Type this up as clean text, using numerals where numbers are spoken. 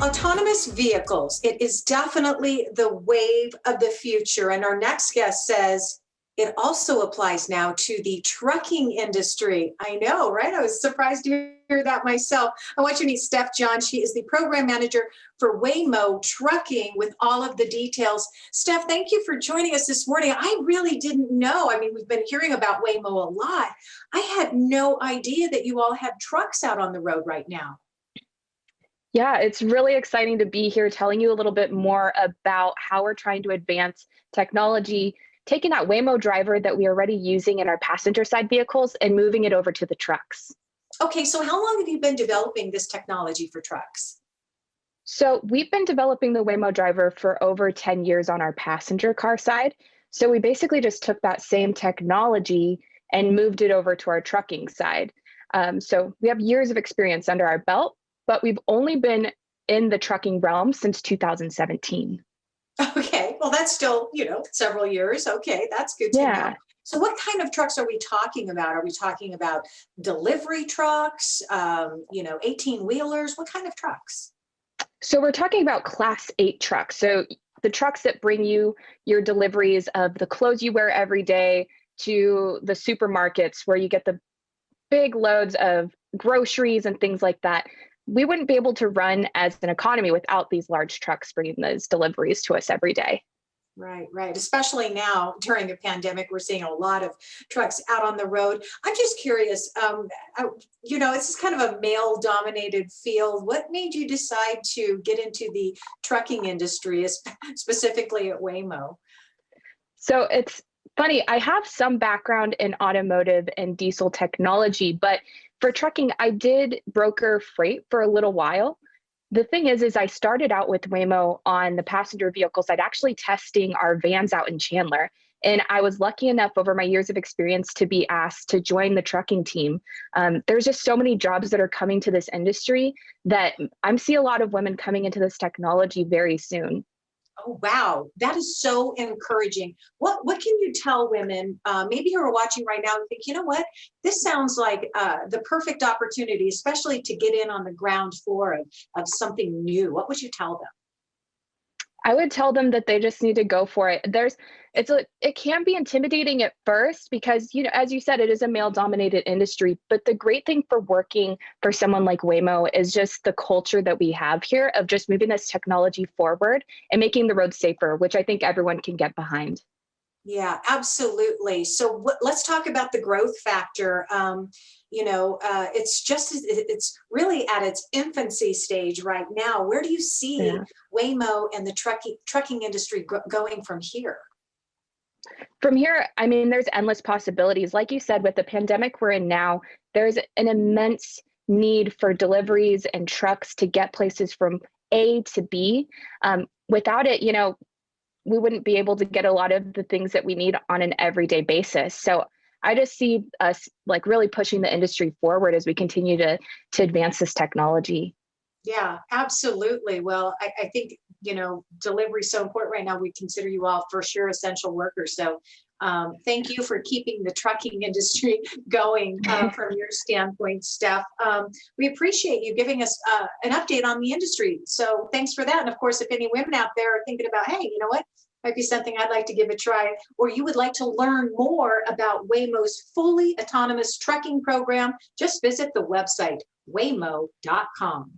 Autonomous vehicles, it is definitely the wave of the future. And our next guest says it also applies now to the trucking industry. I know, right? I was surprised to hear that myself. I want you to meet Steph John. She is the program manager for Waymo Trucking with all of the details. Steph, thank you for joining us this morning. I really didn't know. I mean, we've been hearing about Waymo a lot. I had no idea that you all had trucks out on the road right now. Yeah, it's really exciting to be here telling you a little bit more about how we're trying to advance technology, taking that Waymo driver that we are already using in our passenger side vehicles and moving it over to the trucks. Okay, so how long have you been developing this technology for trucks? So we've been developing the Waymo driver for over 10 years on our passenger car side. So we basically just took that same technology and moved it over to our trucking side. So we have years of experience under our belt, but we've only been in the trucking realm since 2017. Okay, well, that's still, several years. Okay, that's good to know. Yeah. So what kind of trucks are we talking about? Are we talking about delivery trucks, 18 wheelers? What kind of trucks? So we're talking about Class 8 trucks. So the trucks that bring you your deliveries of the clothes you wear every day to the supermarkets where you get the big loads of groceries and things like that. We wouldn't be able to run as an economy without these large trucks bringing those deliveries to us every day. Right, right. Especially now during the pandemic, we're seeing a lot of trucks out on the road. I'm just curious, this is kind of a male-dominated field. What made you decide to get into the trucking industry, specifically at Waymo? So it's funny, I have some background in automotive and diesel technology, but for trucking, I did broker freight for a little while. The thing is I started out with Waymo on the passenger vehicle side, actually testing our vans out in Chandler. And I was lucky enough over my years of experience to be asked to join the trucking team. There's just so many jobs that are coming to this industry that I'm seeing a lot of women coming into this technology very soon. Oh, wow. That is so encouraging. What can you tell women, maybe who are watching right now and think, you know what, this sounds like the perfect opportunity, especially to get in on the ground floor of something new. What would you tell them? I would tell them that they just need to go for it. It can be intimidating at first because, as you said, it is a male dominated industry. But the great thing for working for someone like Waymo is just the culture that we have here of just moving this technology forward and making the road safer, which I think everyone can get behind. Yeah, absolutely. So let's talk about the growth factor. It's really at its infancy stage right now. Where do you see Yeah. Waymo and the trucking industry going from here? From here, I mean, there's endless possibilities. Like you said, with the pandemic we're in now, there's an immense need for deliveries and trucks to get places from A to B. Without it, we wouldn't be able to get a lot of the things that we need on an everyday basis. So I just see us like really pushing the industry forward as we continue to advance this technology. Yeah, absolutely. Well, I think, delivery is so important right now. We consider you all for sure essential workers. So thank you for keeping the trucking industry going from your standpoint, Steph. We appreciate you giving us an update on the industry. So thanks for that. And of course, if any women out there are thinking about, hey, you know what? Might be something I'd like to give a try, or you would like to learn more about Waymo's fully autonomous trucking program, just visit the website waymo.com.